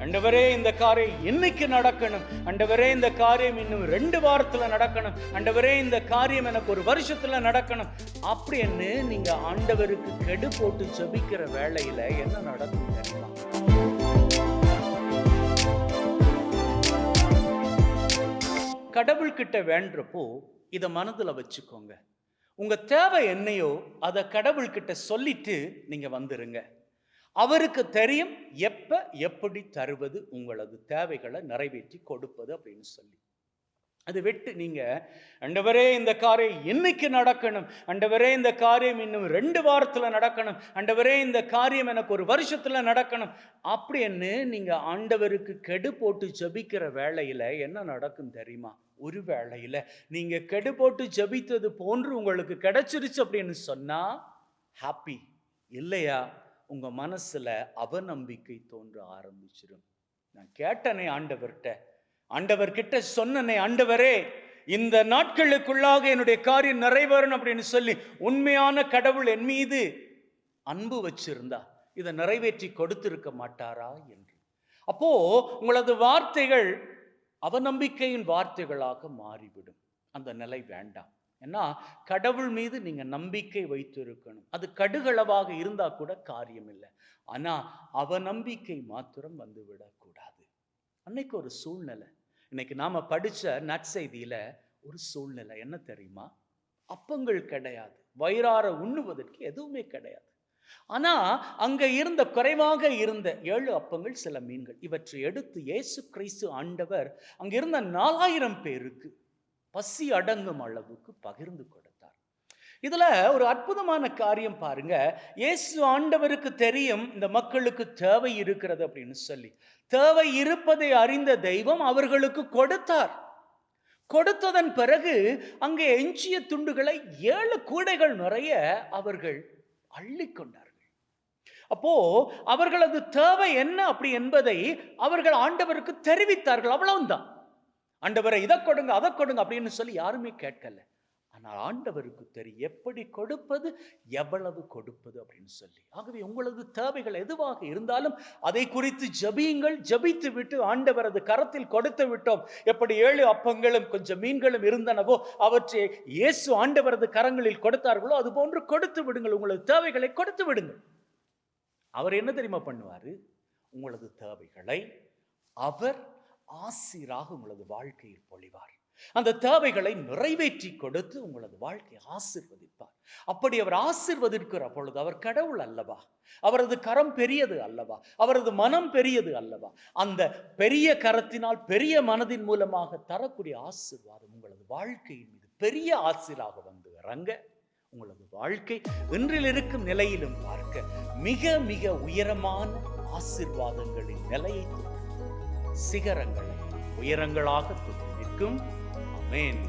ஆண்டவரே இந்த காரியம் இன்னைக்கு நடக்கணும், ஆண்டவரே இந்த காரியம் இன்னும் 2 வாரத்துல நடக்கணும், ஆண்டவரே இந்த காரியம் எனக்கு 1 வருஷத்துல நடக்கணும் அப்படின்னு நீங்க ஆண்டவருக்கு கெடு போட்டு ஜெபிக்கிற வேளையில என்ன நடக்கும் தெரியுமா? கடவுள்கிட்ட வேண்டப்போ இத மனதுல வச்சுக்கோங்க. உங்க தேவை என்னையோ அதை கடவுள்கிட்ட சொல்லிட்டு நீங்க வந்துருங்க. அவருக்கு தெரியும் எப்ப எப்படி தருவது, உங்களது தேவைகளை நிறைவேற்றி கொடுப்பது அப்படின்னு சொல்லி. அது விட்டு நீங்க ஆண்டவரே இந்த காரியம் இன்னைக்கு நடக்கணும், ஆண்டவரே இந்த காரியம் இன்னும் 2 வாரத்துல நடக்கணும், ஆண்டவரே இந்த காரியம் எனக்கு 1 வருஷத்துல நடக்கணும் அப்படின்னு நீங்க ஆண்டவருக்கு கெடு போட்டு ஜெபிக்கிற வேளையில என்ன நடக்கும் தெரியுமா? ஒரு வேளையில நீங்க கெடு போட்டு ஜெபித்தது போன்று உங்களுக்கு கிடைச்சிருச்சு அப்படின்னு சொன்னா ஹாப்பி. இல்லையா உங்க மனசுல அவநம்பிக்கை தோன்ற ஆரம்பிச்சிடும். நான் கேட்டனே ஆண்டவர்கிட்ட சொன்னனே, ஆண்டவரே இந்த நாட்களுக்குள்ளாக என்னுடைய காரியம் நிறைவேறணும் அப்படின்னு சொல்லி உண்மையான கடவுள் என் மீது அன்பு வச்சிருந்தா இதை நிறைவேற்றி கொடுத்திருக்க மாட்டாரா என்று. அப்போ உங்களது வார்த்தைகள் அவநம்பிக்கையின் வார்த்தைகளாக மாறிவிடும். அந்த நிலை வேண்டாம். ஏன்னா கடவுள் மீது நீங்க நம்பிக்கை வைத்து இருக்கணும். அது கடுகளவாக இருந்தா கூட காரியம் இல்லை. ஆனா அவநம்பிக்கை மாத்திரம் வந்து விடக்கூடாது. அன்னைக்கு ஒரு சூழ்நிலை, இன்னைக்கு நாம படிச்ச நற்செய்தியில ஒரு சூழ்நிலை என்ன தெரியுமா? அப்பங்கள் கிடையாது, வயிறார உண்ணுவதற்கு எதுவுமே கிடையாது. ஆனா அங்க இருந்த குறைவாக இருந்த 7 அப்பங்கள் சில மீன்கள் இவற்றை எடுத்து இயேசு கிறிஸ்து ஆண்டவர் அங்க இருந்த 4000 பேருக்கு பசி அடங்கும் அளவுக்கு பகிர்ந்து கொடுத்தார். இதுல ஒரு அற்புதமான காரியம் பாருங்க. இயேசு ஆண்டவருக்கு தெரியும் இந்த மக்களுக்கு தேவை இருக்கிறது அப்படின்னு சொல்லி. தேவை இருப்பதை அறிந்த தெய்வம் அவர்களுக்கு கொடுத்தார். கொடுத்ததன் பிறகு அங்கே எஞ்சிய துண்டுகளை 7 கூடைகள் நிறைய அவர்கள் அள்ளி கொண்டார்கள். அப்போ அவர்களது தேவை என்ன அப்படி என்பதை அவர்கள் ஆண்டவருக்கு தெரிவித்தார்கள். அவ்வளவுதான். ஆண்டவரை இதை கொடுங்க அதை கொடுங்க அப்படின்னு சொல்லி யாருமே கேட்கல. ஆனால் ஆண்டவருக்கு தெரியும் எப்படி கொடுப்பது, எவ்வளவு கொடுப்பது அப்படின்னு சொல்லி. ஆகவே உங்களது தேவைகள் எதுவாக இருந்தாலும் அதை குறித்து ஜெபியுங்கள். ஜெபித்து விட்டு ஆண்டவரது கரத்தில் கொடுத்து விட்டோம். எப்படி 7 அப்பங்களும் கொஞ்சம் மீன்களும் இருந்தனவோ அவற்றை இயேசு ஆண்டவரது கரங்களில் கொடுத்தார்களோ அது போன்று கொடுத்து விடுங்கள். உங்களது தேவைகளை கொடுத்து விடுங்கள். அவர் என்ன தெரியுமா பண்ணுவாரு? உங்களது தேவைகளை அவர் ஆசீராக உங்களது வாழ்க்கையில் பொழிவார். அந்த தேவைகளை நிறைவேற்றி கொடுத்து உங்களது வாழ்க்கையை ஆசீர்வதிப்பார். அப்படி அவர் ஆசீர்வதிக்கிற பொழுது அவர் கடவுள் அல்லவா? அவரது கரம் பெரியது அல்லவா? அவரது மனம் பெரியது அல்லவா? அந்த பெரிய கரத்தினால் பெரிய மனதின் மூலமாக தரக்கூடிய ஆசீர்வாதம் உங்களது வாழ்க்கையின் மீது பெரிய ஆசீராக வந்து இறங்க உங்களது வாழ்க்கை இன்றில் இருக்கும் நிலையிலும் பார்க்க மிக மிக உயரமான ஆசீர்வாதங்களின் நிலையை சிகரங்களை உயரங்களாக தொட்டு நிற்கும். ஆமென்.